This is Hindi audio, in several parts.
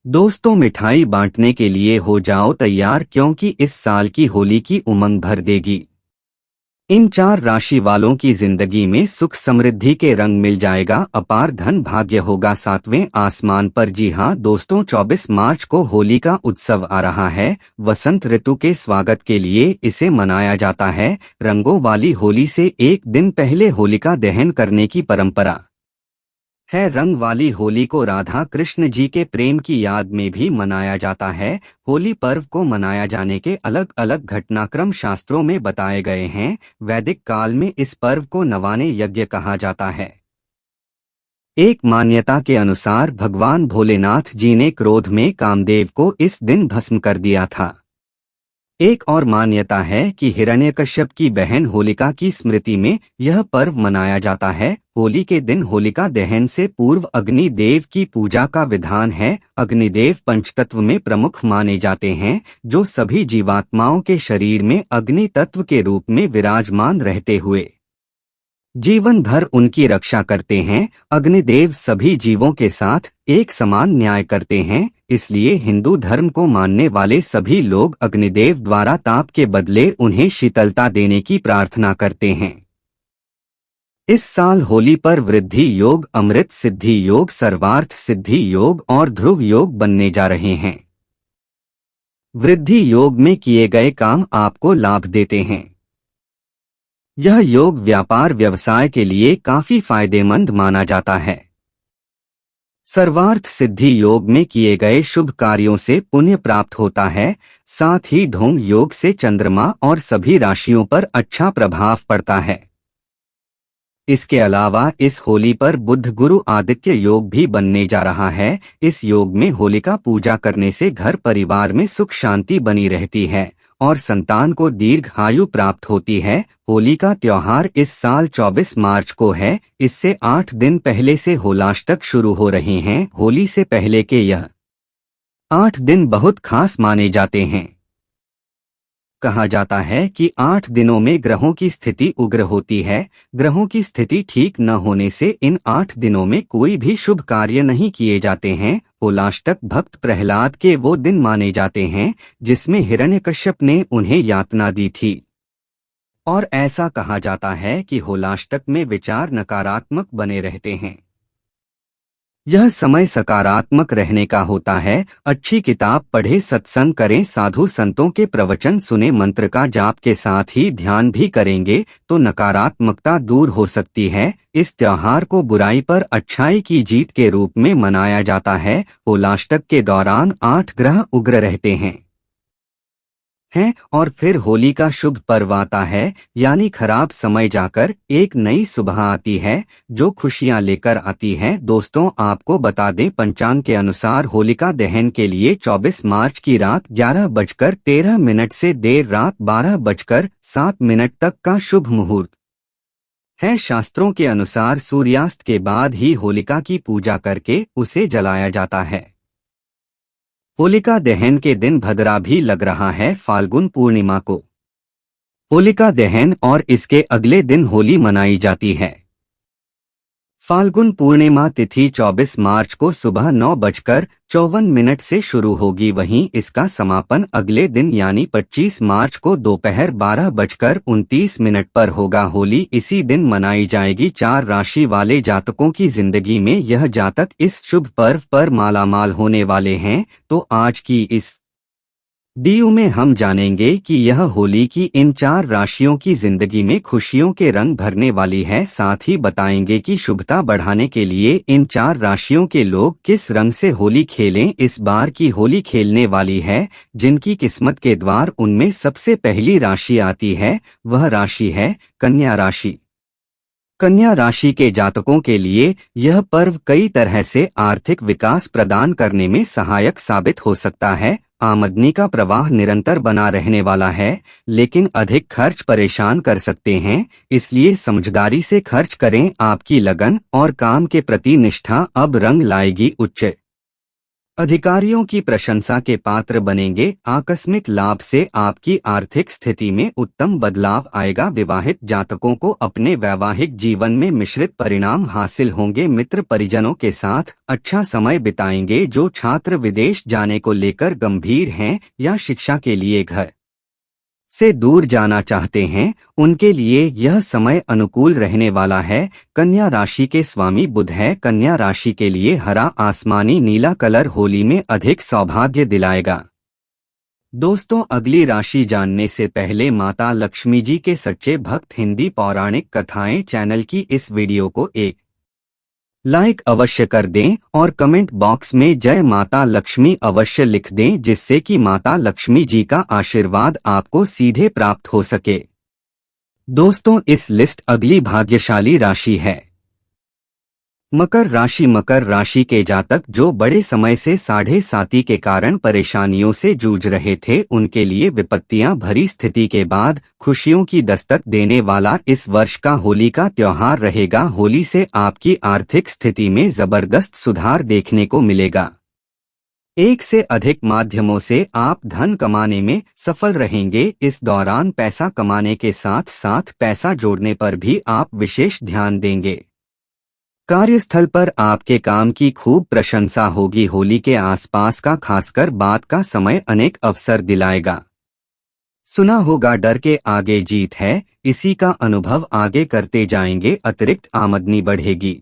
दोस्तों, मिठाई बांटने के लिए हो जाओ तैयार, क्योंकि इस साल की होली की उमंग भर देगी। इन चार राशि वालों की जिंदगी में सुख समृद्धि के रंग मिल जाएगा, अपार धन भाग्य होगा सातवें आसमान पर। जी हाँ दोस्तों, 24 मार्च को होली का उत्सव आ रहा है। वसंत ऋतु के स्वागत के लिए इसे मनाया जाता है। रंगों वाली होली से एक दिन पहले होलिका दहन करने की परंपरा है। रंग वाली होली को राधा कृष्ण जी के प्रेम की याद में भी मनाया जाता है। होली पर्व को मनाया जाने के अलग अलग घटनाक्रम शास्त्रों में बताए गए हैं। वैदिक काल में इस पर्व को नवाने यज्ञ कहा जाता है। एक मान्यता के अनुसार भगवान भोलेनाथ जी ने क्रोध में कामदेव को इस दिन भस्म कर दिया था। एक और मान्यता है कि हिरण्यकश्यप की बहन होलिका की स्मृति में यह पर्व मनाया जाता है। होली के दिन होलिका दहन से पूर्व अग्नि देव की पूजा का विधान है। अग्निदेव पंचतत्व में प्रमुख माने जाते हैं, जो सभी जीवात्माओं के शरीर में अग्नि तत्व के रूप में विराजमान रहते हुए जीवन भर उनकी रक्षा करते हैं। अग्निदेव सभी जीवों के साथ एक समान न्याय करते हैं, इसलिए हिंदू धर्म को मानने वाले सभी लोग अग्निदेव द्वारा ताप के बदले उन्हें शीतलता देने की प्रार्थना करते हैं। इस साल होली पर वृद्धि योग, अमृत सिद्धि योग, सर्वार्थ सिद्धि योग और ध्रुव योग बनने जा रहे हैं। वृद्धि योग में किए गए काम आपको लाभ देते हैं। यह योग व्यापार व्यवसाय के लिए काफी फायदेमंद माना जाता है। सर्वार्थ सिद्धि योग में किए गए शुभ कार्यों से पुण्य प्राप्त होता है। साथ ही ढोंग योग से चंद्रमा और सभी राशियों पर अच्छा प्रभाव पड़ता है। इसके अलावा इस होली पर बुध गुरु आदित्य योग भी बनने जा रहा है। इस योग में होलिका पूजा करने से घर परिवार में सुख शांति बनी रहती है और संतान को दीर्घ आयु प्राप्त होती है। होली का त्योहार इस साल 24 मार्च को है। इससे 8 दिन पहले से होलाष्टक शुरू हो रहे हैं। होली से पहले के यह 8 दिन बहुत खास माने जाते हैं। कहा जाता है कि 8 दिनों में ग्रहों की स्थिति उग्र होती है। ग्रहों की स्थिति ठीक न होने से इन 8 दिनों में कोई भी शुभ कार्य नहीं किए जाते हैं। होलाष्टक भक्त प्रहलाद के वो दिन माने जाते हैं जिसमें हिरण्यकश्यप ने उन्हें यातना दी थी, और ऐसा कहा जाता है कि होलाष्टक में विचार नकारात्मक बने रहते हैं। यह समय सकारात्मक रहने का होता है। अच्छी किताब पढ़े, सत्संग करें, साधु संतों के प्रवचन सुने, मंत्र का जाप के साथ ही ध्यान भी करेंगे तो नकारात्मकता दूर हो सकती है। इस त्योहार को बुराई पर अच्छाई की जीत के रूप में मनाया जाता है। होलाष्टक के दौरान 8 ग्रह उग्र रहते हैं और फिर होली का शुभ पर्व आता है, यानी खराब समय जाकर एक नई सुबह आती है जो खुशियां लेकर आती है। दोस्तों, आपको बता दें, पंचांग के अनुसार होलिका दहन के लिए 24 मार्च की रात 11:13 से देर रात 12:07 तक का शुभ मुहूर्त है। शास्त्रों के अनुसार सूर्यास्त के बाद ही होलिका की पूजा करके उसे जलाया जाता है। होलिका दहन के दिन भदरा भी लग रहा है। फाल्गुन पूर्णिमा को होलिका दहन और इसके अगले दिन होली मनाई जाती है। फाल्गुन पूर्णिमा तिथि 24 मार्च को सुबह 9:54 से शुरू होगी। वहीं इसका समापन अगले दिन यानी 25 मार्च को दोपहर 12:29 पर होगा। होली इसी दिन मनाई जाएगी। 4 राशि वाले जातकों की जिंदगी में यह जातक इस शुभ पर्व पर मालामाल होने वाले हैं। तो आज की इस वीडियो में हम जानेंगे कि यह होली की इन 4 राशियों की जिंदगी में खुशियों के रंग भरने वाली है। साथ ही बताएंगे कि शुभता बढ़ाने के लिए इन 4 राशियों के लोग किस रंग से होली खेलें। इस बार की होली खेलने वाली है जिनकी किस्मत के द्वार, उनमें सबसे पहली राशि आती है, वह राशि है कन्या राशि। कन्या राशि के जातकों के लिए यह पर्व कई तरह से आर्थिक विकास प्रदान करने में सहायक साबित हो सकता है। आमदनी का प्रवाह निरंतर बना रहने वाला है, लेकिन अधिक खर्च परेशान कर सकते हैं, इसलिए समझदारी से खर्च करें। आपकी लगन और काम के प्रति निष्ठा अब रंग लाएगी। उच्च अधिकारियों की प्रशंसा के पात्र बनेंगे। आकस्मिक लाभ से आपकी आर्थिक स्थिति में उत्तम बदलाव आएगा। विवाहित जातकों को अपने वैवाहिक जीवन में मिश्रित परिणाम हासिल होंगे। मित्र परिजनों के साथ अच्छा समय बिताएंगे। जो छात्र विदेश जाने को लेकर गंभीर हैं या शिक्षा के लिए घर से दूर जाना चाहते हैं, उनके लिए यह समय अनुकूल रहने वाला है। कन्या राशि के स्वामी बुध है। कन्या राशि के लिए हरा आसमानी नीला कलर होली में अधिक सौभाग्य दिलाएगा। दोस्तों, अगली राशि जानने से पहले माता लक्ष्मी जी के सच्चे भक्त हिंदी पौराणिक कथाएं चैनल की इस वीडियो को एक लाइक अवश्य कर दें और कमेंट बॉक्स में जय माता लक्ष्मी अवश्य लिख दें, जिससे कि माता लक्ष्मी जी का आशीर्वाद आपको सीधे प्राप्त हो सके। दोस्तों, इस लिस्ट अगली भाग्यशाली राशि है मकर राशि। मकर राशि के जातक जो बड़े समय से साढ़े साती के कारण परेशानियों से जूझ रहे थे, उनके लिए विपत्तियां भरी स्थिति के बाद खुशियों की दस्तक देने वाला इस वर्ष का होली का त्योहार रहेगा। होली से आपकी आर्थिक स्थिति में जबरदस्त सुधार देखने को मिलेगा। एक से अधिक माध्यमों से आप धन कमाने में सफल रहेंगे। इस दौरान पैसा कमाने के साथ साथ पैसा जोड़ने पर भी आप विशेष ध्यान देंगे। कार्यस्थल पर आपके काम की खूब प्रशंसा होगी। होली के आसपास का खासकर बाद का समय अनेक अवसर दिलाएगा। सुना होगा डर के आगे जीत है, इसी का अनुभव आगे करते जाएंगे। अतिरिक्त आमदनी बढ़ेगी।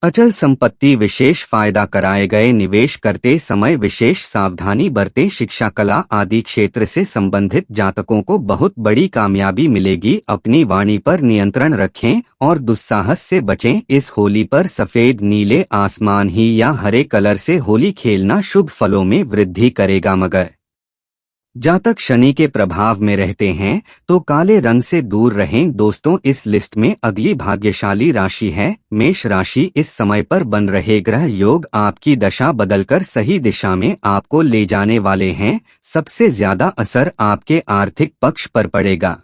अचल संपत्ति विशेष फायदा कराए गए। निवेश करते समय विशेष सावधानी बरतें। शिक्षा, कला आदि क्षेत्र से संबंधित जातकों को बहुत बड़ी कामयाबी मिलेगी। अपनी वाणी पर नियंत्रण रखें और दुस्साहस से बचें। इस होली पर सफेद, नीले आसमान ही या हरे कलर से होली खेलना शुभ फलों में वृद्धि करेगा। मगर जातक शनि के प्रभाव में रहते हैं तो काले रंग से दूर रहें। दोस्तों, इस लिस्ट में अगली भाग्यशाली राशि है मेष राशि। इस समय पर बन रहे ग्रह योग आपकी दशा बदलकर सही दिशा में आपको ले जाने वाले हैं। सबसे ज्यादा असर आपके आर्थिक पक्ष पर पड़ेगा।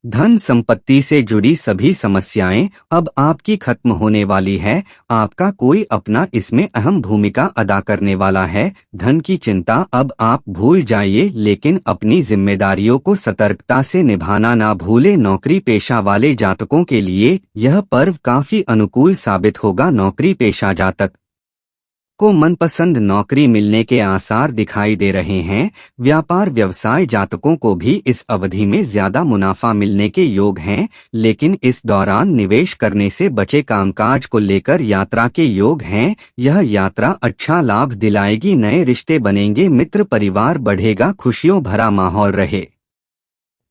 धन संपत्ति से जुड़ी सभी समस्याएं अब आपकी खत्म होने वाली है। आपका कोई अपना इसमें अहम भूमिका अदा करने वाला है। धन की चिंता अब आप भूल जाइए, लेकिन अपनी जिम्मेदारियों को सतर्कता से निभाना ना भूले। नौकरी पेशा वाले जातकों के लिए यह पर्व काफी अनुकूल साबित होगा। नौकरी पेशा जातक को मनपसंद नौकरी मिलने के आसार दिखाई दे रहे हैं। व्यापार व्यवसाय जातकों को भी इस अवधि में ज्यादा मुनाफा मिलने के योग हैं, लेकिन इस दौरान निवेश करने से बचे। कामकाज को लेकर यात्रा के योग हैं। यह यात्रा अच्छा लाभ दिलाएगी। नए रिश्ते बनेंगे। मित्र परिवार बढ़ेगा। खुशियों भरा माहौल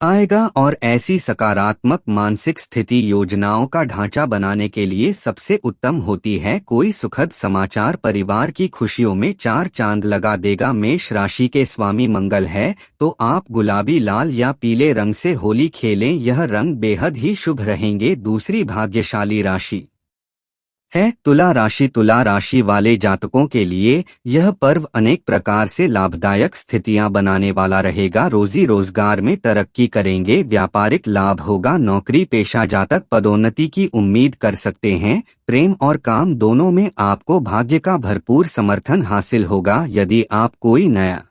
आएगा और ऐसी सकारात्मक मानसिक स्थिति योजनाओं का ढांचा बनाने के लिए सबसे उत्तम होती है। कोई सुखद समाचार परिवार की खुशियों में चार चांद लगा देगा। मेष राशि के स्वामी मंगल है, तो आप गुलाबी, लाल या पीले रंग से होली खेलें। यह रंग बेहद ही शुभ रहेंगे। दूसरी भाग्यशाली राशि है तुला राशि। तुला राशि वाले जातकों के लिए यह पर्व अनेक प्रकार से लाभदायक स्थितियां बनाने वाला रहेगा। रोजी रोजगार में तरक्की करेंगे। व्यापारिक लाभ होगा। नौकरी पेशा जातक पदोन्नति की उम्मीद कर सकते हैं। प्रेम और काम दोनों में आपको भाग्य का भरपूर समर्थन हासिल होगा। यदि आप कोई नया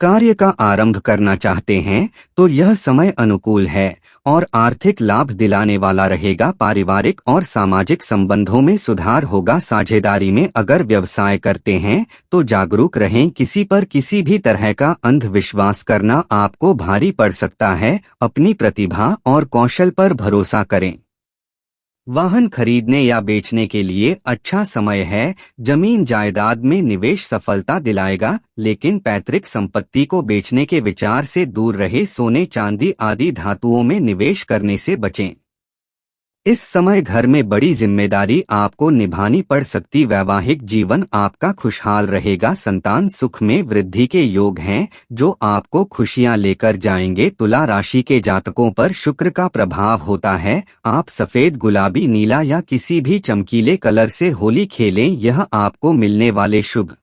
कार्य का आरंभ करना चाहते हैं तो यह समय अनुकूल है और आर्थिक लाभ दिलाने वाला रहेगा। पारिवारिक और सामाजिक संबंधों में सुधार होगा। साझेदारी में अगर व्यवसाय करते हैं तो जागरूक रहें। किसी पर किसी भी तरह का अंधविश्वास करना आपको भारी पड़ सकता है। अपनी प्रतिभा और कौशल पर भरोसा करें। वाहन खरीदने या बेचने के लिए अच्छा समय है। जमीन जायदाद में निवेश सफलता दिलाएगा, लेकिन पैतृक संपत्ति को बेचने के विचार से दूर रहे। सोने, चांदी आदि धातुओं में निवेश करने से बचें। इस समय घर में बड़ी जिम्मेदारी आपको निभानी पड़ सकती। वैवाहिक जीवन आपका खुशहाल रहेगा। संतान सुख में वृद्धि के योग हैं, जो आपको खुशियां लेकर जाएंगे। तुला राशि के जातकों पर शुक्र का प्रभाव होता है। आप सफेद, गुलाबी, नीला या किसी भी चमकीले कलर से होली खेलें। यह आपको मिलने वाले शुभ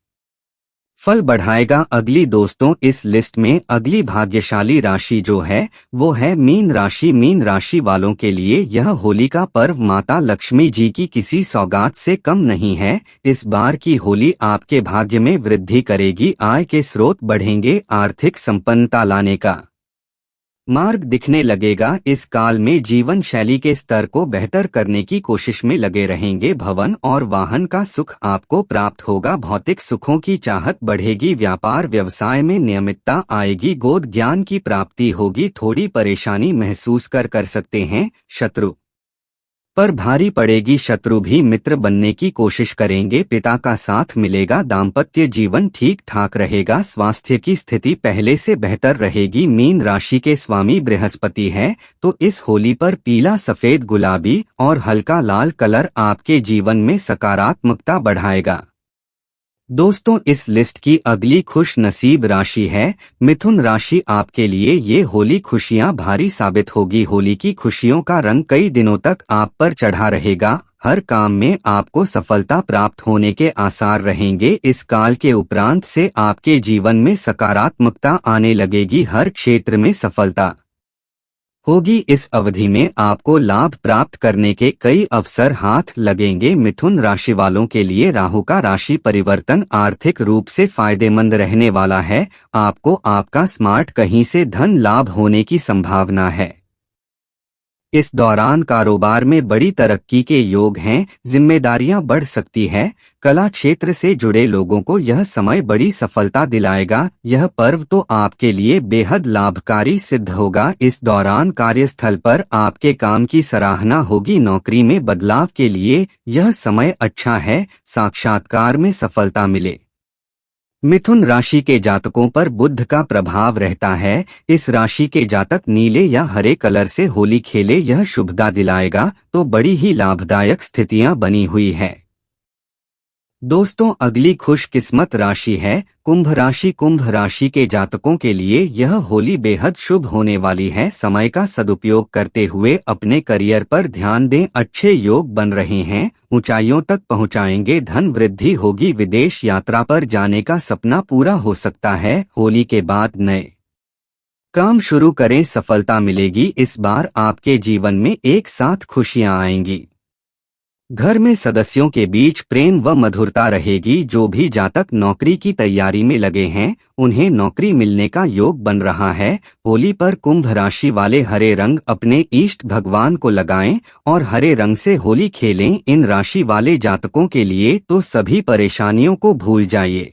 फल बढ़ाएगा। अगली दोस्तों इस लिस्ट में अगली भाग्यशाली राशि जो है वो है मीन राशि। मीन राशि वालों के लिए यह होली का पर्व माता लक्ष्मी जी की किसी सौगात से कम नहीं है। इस बार की होली आपके भाग्य में वृद्धि करेगी, आय के स्रोत बढ़ेंगे, आर्थिक संपन्नता लाने का मार्ग दिखने लगेगा। इस काल में जीवन शैली के स्तर को बेहतर करने की कोशिश में लगे रहेंगे। भवन और वाहन का सुख आपको प्राप्त होगा। भौतिक सुखों की चाहत बढ़ेगी। व्यापार व्यवसाय में नियमितता आएगी। गोद ज्ञान की प्राप्ति होगी। थोड़ी परेशानी महसूस कर सकते हैं। शत्रु पर भारी पड़ेगी। शत्रु भी मित्र बनने की कोशिश करेंगे। पिता का साथ मिलेगा। दाम्पत्य जीवन ठीक ठाक रहेगा। स्वास्थ्य की स्थिति पहले से बेहतर रहेगी। मीन राशि के स्वामी बृहस्पति है, तो इस होली पर पीला, सफेद, गुलाबी और हल्का लाल कलर आपके जीवन में सकारात्मकता बढ़ाएगा। दोस्तों इस लिस्ट की अगली खुश नसीब राशि है मिथुन राशि। आपके लिए ये होली खुशियां भारी साबित होगी। होली की खुशियों का रंग कई दिनों तक आप पर चढ़ा रहेगा। हर काम में आपको सफलता प्राप्त होने के आसार रहेंगे। इस काल के उपरांत से आपके जीवन में सकारात्मकता आने लगेगी। हर क्षेत्र में सफलता होगी। इस अवधि में आपको लाभ प्राप्त करने के कई अवसर हाथ लगेंगे। मिथुन राशि वालों के लिए राहु का राशि परिवर्तन आर्थिक रूप से फायदेमंद रहने वाला है। आपको आपका स्मार्ट कहीं से धन लाभ होने की संभावना है। इस दौरान कारोबार में बड़ी तरक्की के योग हैं। जिम्मेदारियां बढ़ सकती है। कला क्षेत्र से जुड़े लोगों को यह समय बड़ी सफलता दिलाएगा। यह पर्व तो आपके लिए बेहद लाभकारी सिद्ध होगा। इस दौरान कार्यस्थल पर आपके काम की सराहना होगी। नौकरी में बदलाव के लिए यह समय अच्छा है। साक्षात्कार में सफलता मिले। मिथुन राशि के जातकों पर बुध का प्रभाव रहता है। इस राशि के जातक नीले या हरे कलर से होली खेले, यह शुभता दिलाएगा। तो बड़ी ही लाभदायक स्थितियां बनी हुई है। दोस्तों अगली खुश किस्मत राशि है कुंभ राशि। कुंभ राशि के जातकों के लिए यह होली बेहद शुभ होने वाली है। समय का सदुपयोग करते हुए अपने करियर पर ध्यान दें। अच्छे योग बन रहे हैं, ऊंचाइयों तक पहुंचाएंगे। धन वृद्धि होगी। विदेश यात्रा पर जाने का सपना पूरा हो सकता है। होली के बाद नए काम शुरू करें, सफलता मिलेगी। इस बार आपके जीवन में एक साथ खुशियां आएंगी। घर में सदस्यों के बीच प्रेम व मधुरता रहेगी। जो भी जातक नौकरी की तैयारी में लगे हैं उन्हें नौकरी मिलने का योग बन रहा है। होली पर कुंभ राशि वाले हरे रंग अपने इष्ट भगवान को लगाएं और हरे रंग से होली खेलें। इन राशि वाले जातकों के लिए तो सभी परेशानियों को भूल जाइए।